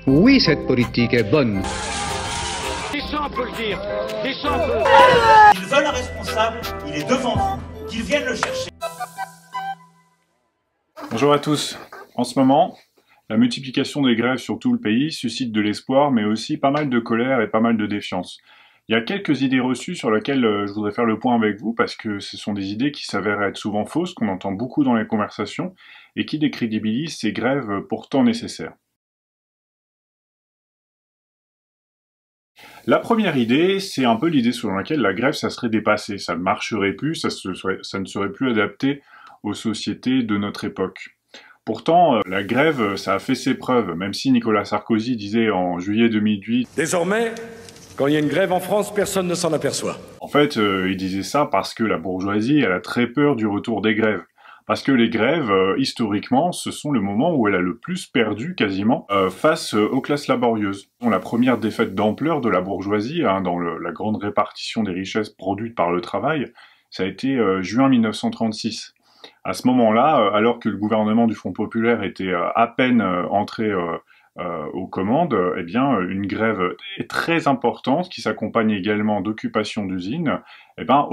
Oui, cette politique est bonne. Deschamps peut le dire. Deschamps peut. Ils veulent un responsable, il est devant vous, qu'ils viennent le chercher. Bonjour à tous. En ce moment, la multiplication des grèves sur tout le pays suscite de l'espoir, mais aussi pas mal de colère et pas mal de défiance. Il y a quelques idées reçues sur lesquelles je voudrais faire le point avec vous, parce que ce sont des idées qui s'avèrent être souvent fausses, qu'on entend beaucoup dans les conversations, et qui décrédibilisent ces grèves pourtant nécessaires. La première idée, c'est un peu l'idée selon laquelle la grève, ça serait dépassé, ça ne marcherait plus, ça ne serait plus adapté aux sociétés de notre époque. Pourtant, la grève, ça a fait ses preuves, même si Nicolas Sarkozy disait en juillet 2008 « Désormais, quand il y a une grève en France, personne ne s'en aperçoit. » En fait, il disait ça parce que la bourgeoisie, elle a très peur du retour des grèves. Parce que les grèves, historiquement, ce sont le moment où elle a le plus perdu, quasiment, face aux classes laborieuses. La première défaite d'ampleur de la bourgeoisie, dans la grande répartition des richesses produites par le travail, ça a été juin 1936. À ce moment-là, alors que le gouvernement du Front populaire était à peine entré aux commandes, eh bien, une grève très importante, qui s'accompagne également d'occupation d'usines, eh ben,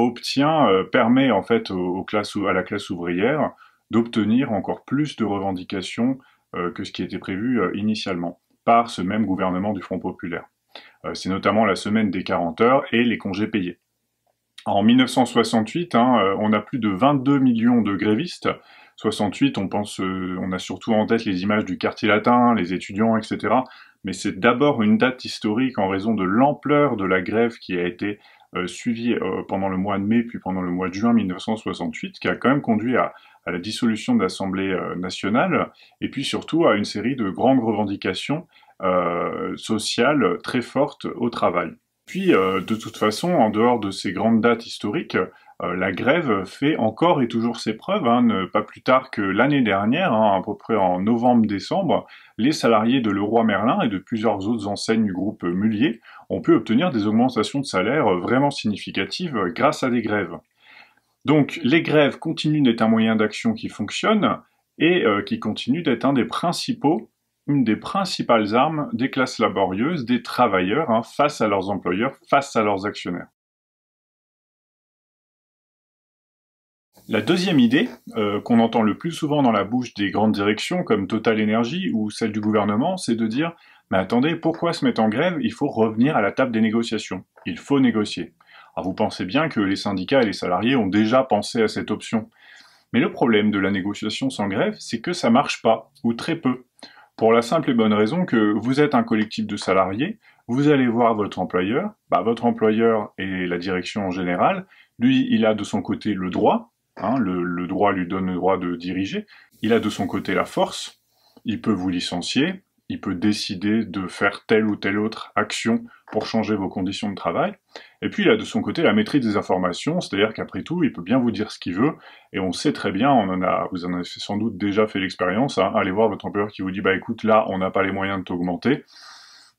permet en fait à la classe ouvrière d'obtenir encore plus de revendications que ce qui était prévu initialement par ce même gouvernement du Front populaire. C'est notamment la semaine des 40 heures et les congés payés. En 1968, on a plus de 22 millions de grévistes. 68, on a surtout en tête les images du quartier latin, les étudiants, etc. Mais c'est d'abord une date historique en raison de l'ampleur de la grève qui a été suivie pendant le mois de mai puis pendant le mois de juin 1968, qui a quand même conduit à la dissolution de l'Assemblée nationale, et puis surtout à une série de grandes revendications sociales très fortes au travail. Puis, de toute façon, en dehors de ces grandes dates historiques, la grève fait encore et toujours ses preuves. Pas plus tard que l'année dernière, à peu près en novembre-décembre, les salariés de Leroy Merlin et de plusieurs autres enseignes du groupe Mullier ont pu obtenir des augmentations de salaire vraiment significatives grâce à des grèves. Donc, les grèves continuent d'être un moyen d'action qui fonctionne et qui continue d'être une des principales armes des classes laborieuses, des travailleurs, face à leurs employeurs, face à leurs actionnaires. La deuxième idée, qu'on entend le plus souvent dans la bouche des grandes directions, comme Total Energy ou celle du gouvernement, c'est de dire « Mais attendez, pourquoi se mettre en grève? Il faut revenir à la table des négociations. Il faut négocier. » Alors vous pensez bien que les syndicats et les salariés ont déjà pensé à cette option. Mais le problème de la négociation sans grève, c'est que ça marche pas, ou très peu. Pour la simple et bonne raison que vous êtes un collectif de salariés, vous allez voir votre employeur et la direction en général, lui, il a de son côté le droit, le droit lui donne le droit de diriger, il a de son côté la force, il peut vous licencier, il peut décider de faire telle ou telle autre action pour changer vos conditions de travail, et puis il a de son côté la maîtrise des informations, c'est-à-dire qu'après tout, il peut bien vous dire ce qu'il veut, et on sait très bien, vous en avez sans doute déjà fait l'expérience, allez voir votre employeur qui vous dit « bah écoute, là, on n'a pas les moyens de t'augmenter »,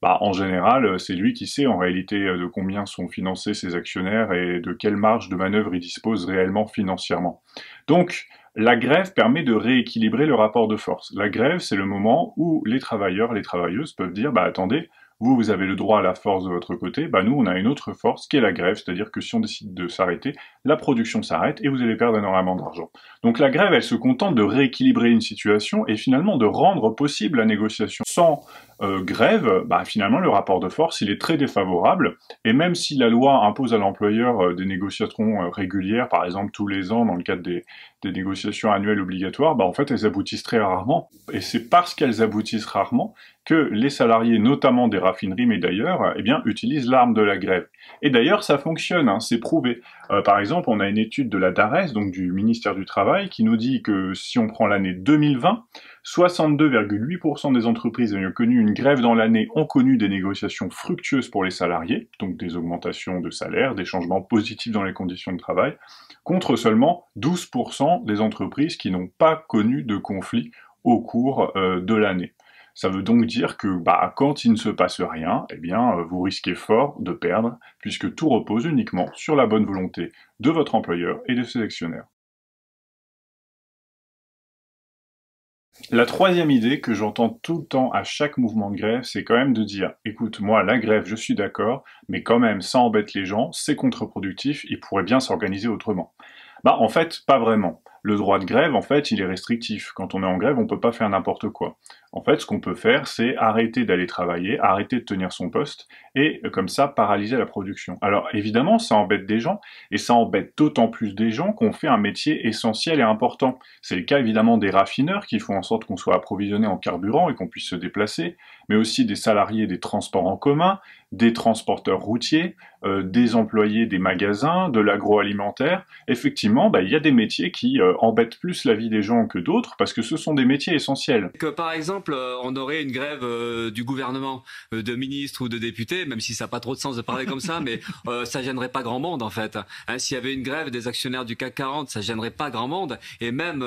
en général, c'est lui qui sait en réalité de combien sont financés ses actionnaires et de quelle marge de manœuvre il dispose réellement financièrement. Donc, la grève permet de rééquilibrer le rapport de force. La grève, c'est le moment où les travailleurs, les travailleuses peuvent dire « bah attendez, vous avez le droit à la force de votre côté, nous, on a une autre force qui est la grève, c'est-à-dire que si on décide de s'arrêter, la production s'arrête et vous allez perdre énormément d'argent. » Donc la grève, elle se contente de rééquilibrer une situation et finalement de rendre possible la négociation. Sans grève, finalement, le rapport de force, il est très défavorable, et même si la loi impose à l'employeur des négociations régulières, par exemple tous les ans dans le cadre des négociations annuelles obligatoires, en fait, elles aboutissent très rarement, et c'est parce qu'elles aboutissent rarement que les salariés, notamment des raffineries, mais d'ailleurs, utilisent l'arme de la grève. Et d'ailleurs, ça fonctionne, c'est prouvé. Par exemple, on a une étude de la DARES, donc du ministère du Travail, qui nous dit que si on prend l'année 2020, 62,8% des entreprises ayant connu une grève dans l'année ont connu des négociations fructueuses pour les salariés, donc des augmentations de salaire, des changements positifs dans les conditions de travail, contre seulement 12% des entreprises qui n'ont pas connu de conflit au cours de l'année. Ça veut donc dire que quand il ne se passe rien, vous risquez fort de perdre, puisque tout repose uniquement sur la bonne volonté de votre employeur et de ses actionnaires. La troisième idée que j'entends tout le temps à chaque mouvement de grève, c'est quand même de dire, écoute, moi, la grève, je suis d'accord, mais quand même, ça embête les gens, c'est contre-productif, ils pourraient bien s'organiser autrement. Bah, en fait, pas vraiment. Le droit de grève, en fait, il est restrictif. Quand on est en grève, on peut pas faire n'importe quoi. En fait, ce qu'on peut faire, c'est arrêter d'aller travailler, arrêter de tenir son poste, et comme ça, paralyser la production. Alors, évidemment, ça embête des gens, et ça embête d'autant plus des gens qu'on fait un métier essentiel et important. C'est le cas, évidemment, des raffineurs, qui font en sorte qu'on soit approvisionné en carburant et qu'on puisse se déplacer, mais aussi des salariés des transports en commun, des transporteurs routiers, des employés des magasins, de l'agroalimentaire. Effectivement, il y a des métiers qui embêtent plus la vie des gens que d'autres, parce que ce sont des métiers essentiels. Que par exemple, on aurait une grève du gouvernement, de ministres ou de députés, même si ça n'a pas trop de sens de parler comme ça, mais ça gênerait pas grand monde en fait. Hein, s'il y avait une grève des actionnaires du CAC 40, ça gênerait pas grand monde. Et même,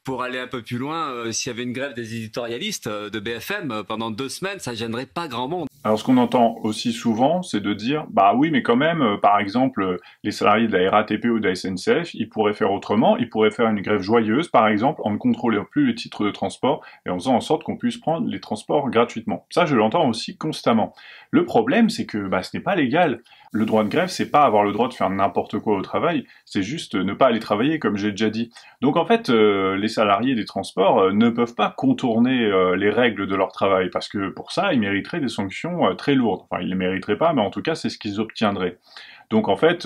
pour aller un peu plus loin, s'il y avait une grève des éditorialistes de BFM pendant 2 semaines, ça gênerait pas grand monde. Alors ce qu'on entend aussi souvent, c'est de dire, bah oui, mais quand même, par exemple, les salariés de la RATP ou de la SNCF, ils pourraient faire autrement, ils pourraient faire une grève joyeuse, par exemple, en ne contrôlant plus les titres de transport et en faisant en sorte qu'on puisse prendre les transports gratuitement. Ça, je l'entends aussi constamment. Le problème, c'est que ce n'est pas légal. Le droit de grève, c'est pas avoir le droit de faire n'importe quoi au travail, c'est juste ne pas aller travailler, comme j'ai déjà dit. Donc en fait, les salariés des transports ne peuvent pas contourner les règles de leur travail, parce que pour ça, ils mériteraient des sanctions très lourdes. Enfin, ils les mériteraient pas, mais en tout cas, c'est ce qu'ils obtiendraient. Donc en fait,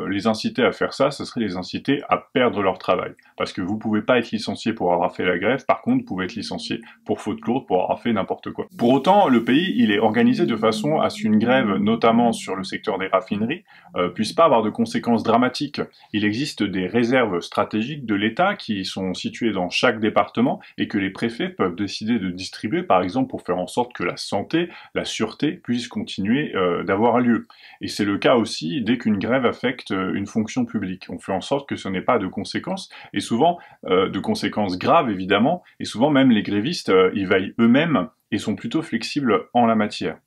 les inciter à faire ça, ce serait les inciter à perdre leur travail. Parce que vous pouvez pas être licencié pour avoir fait la grève, par contre, vous pouvez être licencié pour faute lourde, pour avoir fait n'importe quoi. Pour autant, le pays, il est organisé de façon à ce qu'une grève, notamment sur le secteur des raffineries, puisse pas avoir de conséquences dramatiques. Il existe des réserves stratégiques de l'État qui sont situées dans chaque département et que les préfets peuvent décider de distribuer, par exemple, pour faire en sorte que la santé, la sûreté puissent continuer d'avoir lieu. Et c'est le cas aussi dès qu'une grève affecte une fonction publique. On fait en sorte que ce n'ait pas de conséquences, et souvent de conséquences graves évidemment, et souvent même les grévistes, ils veillent eux-mêmes et sont plutôt flexibles en la matière.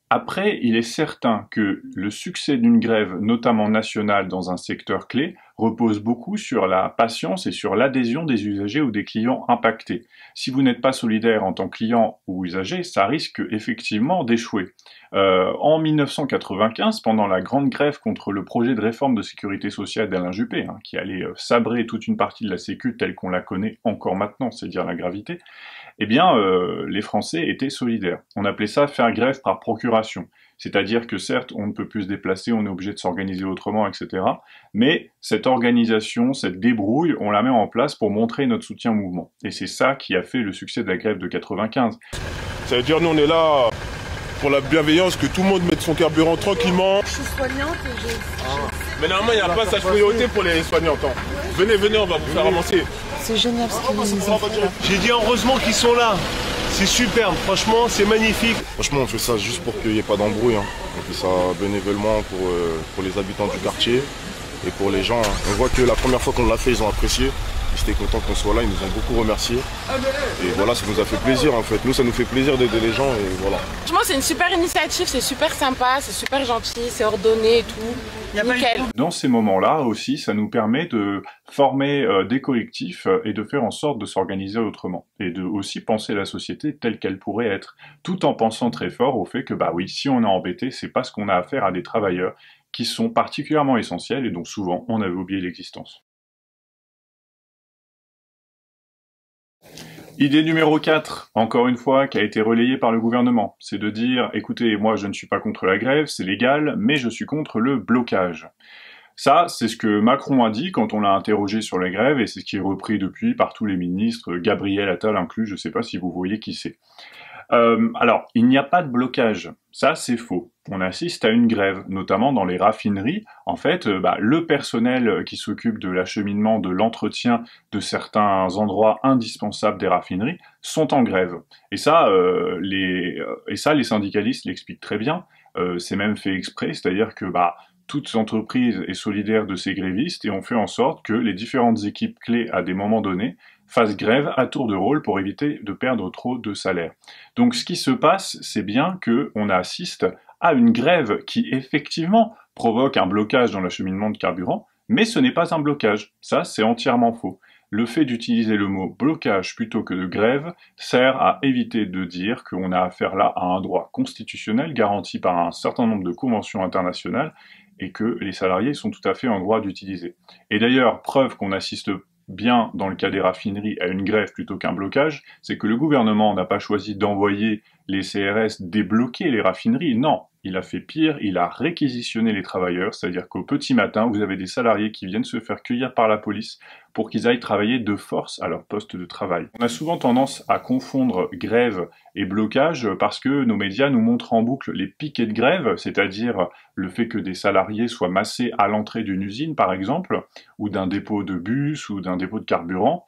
Après, il est certain que le succès d'une grève, notamment nationale dans un secteur clé, repose beaucoup sur la patience et sur l'adhésion des usagers ou des clients impactés. Si vous n'êtes pas solidaire en tant que client ou usager, ça risque effectivement d'échouer. En 1995, pendant la grande grève contre le projet de réforme de sécurité sociale d'Alain Juppé, qui allait sabrer toute une partie de la Sécu telle qu'on la connaît encore maintenant, c'est dire la gravité, eh bien, les Français étaient solidaires. On appelait ça faire grève par procuration. C'est-à-dire que certes, on ne peut plus se déplacer, on est obligé de s'organiser autrement, etc. Mais cette organisation, cette débrouille, on la met en place pour montrer notre soutien au mouvement. Et c'est ça qui a fait le succès de la grève de 95. Ça veut dire nous on est là pour la bienveillance, que tout le monde mette son carburant tranquillement. Je suis soignante et Mais normalement il y a un passage priorité pour les soignantes. Venez, on va vous faire avancer. c'est génial ce qu'ils nous ont fait là. J'ai dit heureusement qu'ils sont là. C'est superbe, franchement, c'est magnifique. Franchement, on fait ça juste pour qu'il n'y ait pas d'embrouille. On fait ça bénévolement pour les habitants du quartier et pour les gens. On voit que la première fois qu'on l'a fait, ils ont apprécié. Ils étaient contents qu'on soit là, ils nous ont beaucoup remerciés. Et voilà, ça nous a fait plaisir en fait. Nous, ça nous fait plaisir d'aider les gens et voilà. Franchement, c'est une super initiative, c'est super sympa, c'est super gentil, c'est ordonné et tout. Nickel. Dans ces moments-là aussi, ça nous permet de former des collectifs et de faire en sorte de s'organiser autrement. Et de aussi penser la société telle qu'elle pourrait être, tout en pensant très fort au fait que, oui, si on est embêté, c'est parce qu'on a affaire à des travailleurs qui sont particulièrement essentiels et dont souvent on avait oublié l'existence. Idée numéro 4, encore une fois, qui a été relayée par le gouvernement, c'est de dire « Écoutez, moi je ne suis pas contre la grève, c'est légal, mais je suis contre le blocage ». Ça, c'est ce que Macron a dit quand on l'a interrogé sur les grèves, et c'est ce qui est repris depuis par tous les ministres, Gabriel Attal inclus, je ne sais pas si vous voyez qui c'est. Alors, il n'y a pas de blocage, ça c'est faux. On assiste à une grève, notamment dans les raffineries. En fait, le personnel qui s'occupe de l'acheminement, de l'entretien de certains endroits indispensables des raffineries sont en grève. Et ça, les syndicalistes l'expliquent très bien. C'est même fait exprès, c'est-à-dire que toute entreprise est solidaire de ses grévistes et on fait en sorte que les différentes équipes clés à des moments donnés fassent grève à tour de rôle pour éviter de perdre trop de salaire. Donc ce qui se passe, c'est bien qu'on assiste à une grève qui effectivement provoque un blocage dans l'acheminement de carburant, mais ce n'est pas un blocage. Ça, c'est entièrement faux. le fait d'utiliser le mot blocage plutôt que de grève sert à éviter de dire qu'on a affaire là à un droit constitutionnel garanti par un certain nombre de conventions internationales et que les salariés sont tout à fait en droit d'utiliser. Et d'ailleurs, preuve qu'on assiste bien dans le cas des raffineries à une grève plutôt qu'un blocage, c'est que le gouvernement n'a pas choisi d'envoyer les CRS débloquer les raffineries, non, il a fait pire, il a réquisitionné les travailleurs, c'est-à-dire qu'au petit matin, vous avez des salariés qui viennent se faire cueillir par la police pour qu'ils aillent travailler de force à leur poste de travail. On a souvent tendance à confondre grève et blocage parce que nos médias nous montrent en boucle les piquets de grève, c'est-à-dire le fait que des salariés soient massés à l'entrée d'une usine, par exemple, ou d'un dépôt de bus, ou d'un dépôt de carburant,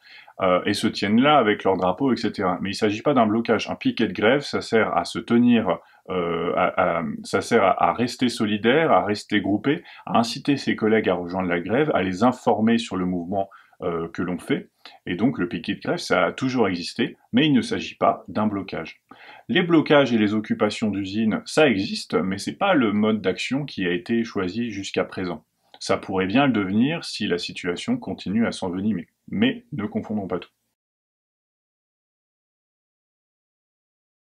et se tiennent là avec leur drapeau, etc. Mais il ne s'agit pas d'un blocage. Un piquet de grève, ça sert à se tenir, ça sert à rester solidaire, à rester groupé, à inciter ses collègues à rejoindre la grève, à les informer sur le mouvement que l'on fait. Et donc le piquet de grève, ça a toujours existé, mais il ne s'agit pas d'un blocage. Les blocages et les occupations d'usines, ça existe, mais c'est pas le mode d'action qui a été choisi jusqu'à présent. Ça pourrait bien le devenir si la situation continue à s'envenimer. Mais ne confondons pas tout.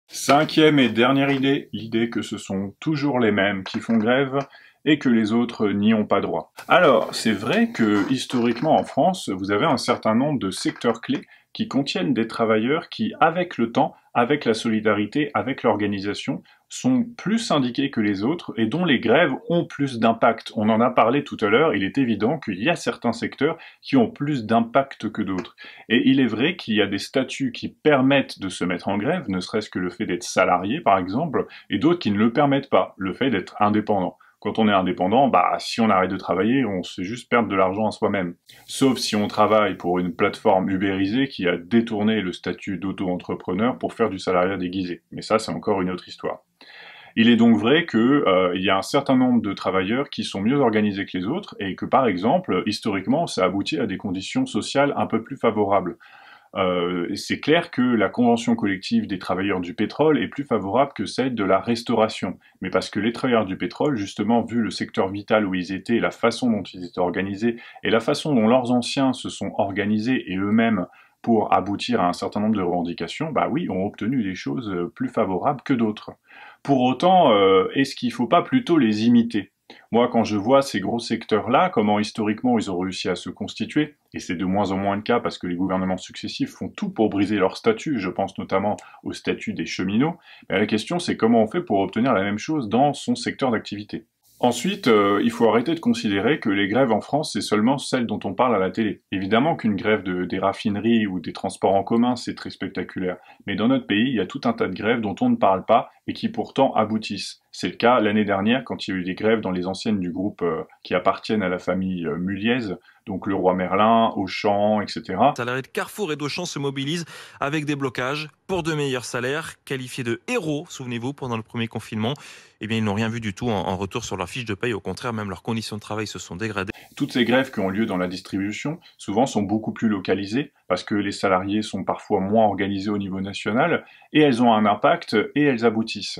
Cinquième et dernière idée, l'idée que ce sont toujours les mêmes qui font grève et que les autres n'y ont pas droit. Alors, c'est vrai que historiquement en France, vous avez un certain nombre de secteurs clés qui contiennent des travailleurs qui, avec le temps, avec la solidarité, avec l'organisation, sont plus syndiqués que les autres et dont les grèves ont plus d'impact. On en a parlé tout à l'heure, il est évident qu'il y a certains secteurs qui ont plus d'impact que d'autres. Et il est vrai qu'il y a des statuts qui permettent de se mettre en grève, ne serait-ce que le fait d'être salarié par exemple, et d'autres qui ne le permettent pas, le fait d'être indépendant. Quand on est indépendant, si on arrête de travailler, on se fait juste perdre de l'argent à soi-même. Sauf si on travaille pour une plateforme ubérisée qui a détourné le statut d'auto-entrepreneur pour faire du salariat déguisé. Mais ça, c'est encore une autre histoire. Il est donc vrai qu'il y a un certain nombre de travailleurs qui sont mieux organisés que les autres et que, par exemple, historiquement, ça aboutit à des conditions sociales un peu plus favorables. C'est clair que la convention collective des travailleurs du pétrole est plus favorable que celle de la restauration. Mais parce que les travailleurs du pétrole, justement, vu le secteur vital où ils étaient, la façon dont ils étaient organisés, et la façon dont leurs anciens se sont organisés et eux-mêmes pour aboutir à un certain nombre de revendications, oui, ont obtenu des choses plus favorables que d'autres. Pour autant, est-ce qu'il ne faut pas plutôt les imiter ? Moi, quand je vois ces gros secteurs-là, comment historiquement ils ont réussi à se constituer, et c'est de moins en moins le cas parce que les gouvernements successifs font tout pour briser leur statut, je pense notamment au statut des cheminots, la question c'est comment on fait pour obtenir la même chose dans son secteur d'activité. Ensuite, il faut arrêter de considérer que les grèves en France, c'est seulement celles dont on parle à la télé. Évidemment qu'une grève des raffineries ou des transports en commun, c'est très spectaculaire. Mais dans notre pays, il y a tout un tas de grèves dont on ne parle pas et qui pourtant aboutissent. C'est le cas l'année dernière quand il y a eu des grèves dans les enseignes du groupe qui appartiennent à la famille Muliez, donc Leroy Merlin, Auchan, etc. Les salariés de Carrefour et d'Auchan se mobilisent avec des blocages pour de meilleurs salaires, qualifiés de héros, souvenez-vous, pendant le premier confinement. Eh bien, ils n'ont rien vu du tout en retour sur leur fiche de paye. Au contraire, même leurs conditions de travail se sont dégradées. Toutes ces grèves qui ont lieu dans la distribution, souvent sont beaucoup plus localisées, parce que les salariés sont parfois moins organisés au niveau national, et elles ont un impact, et elles aboutissent.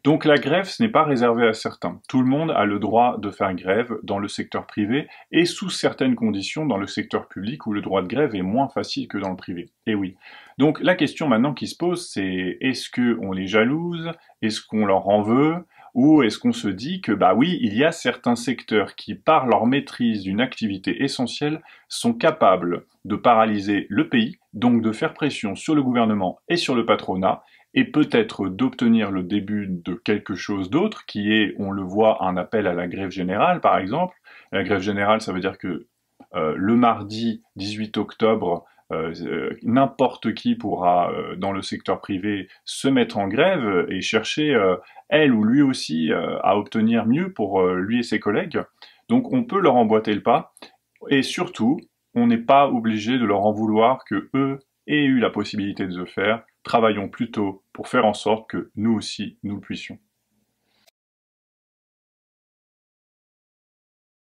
Donc la grève, ce n'est pas réservé à certains. Tout le monde a le droit de faire grève dans le secteur privé, et sous certaines conditions dans le secteur public, où le droit de grève est moins facile que dans le privé. Et oui. Donc la question maintenant qui se pose, c'est est-ce qu'on les jalouse? Est-ce qu'on leur en veut? Ou est-ce qu'on se dit que, oui, il y a certains secteurs qui, par leur maîtrise d'une activité essentielle, sont capables de paralyser le pays, donc de faire pression sur le gouvernement et sur le patronat, et peut-être d'obtenir le début de quelque chose d'autre, qui est, on le voit, un appel à la grève générale, par exemple. La grève générale, ça veut dire que le mardi 18 octobre, n'importe qui pourra, dans le secteur privé, se mettre en grève et chercher, elle ou lui aussi, à obtenir mieux pour lui et ses collègues. Donc on peut leur emboîter le pas, et surtout, on n'est pas obligé de leur en vouloir que eux aient eu la possibilité de le faire. Travaillons plutôt pour faire en sorte que nous aussi, nous le puissions.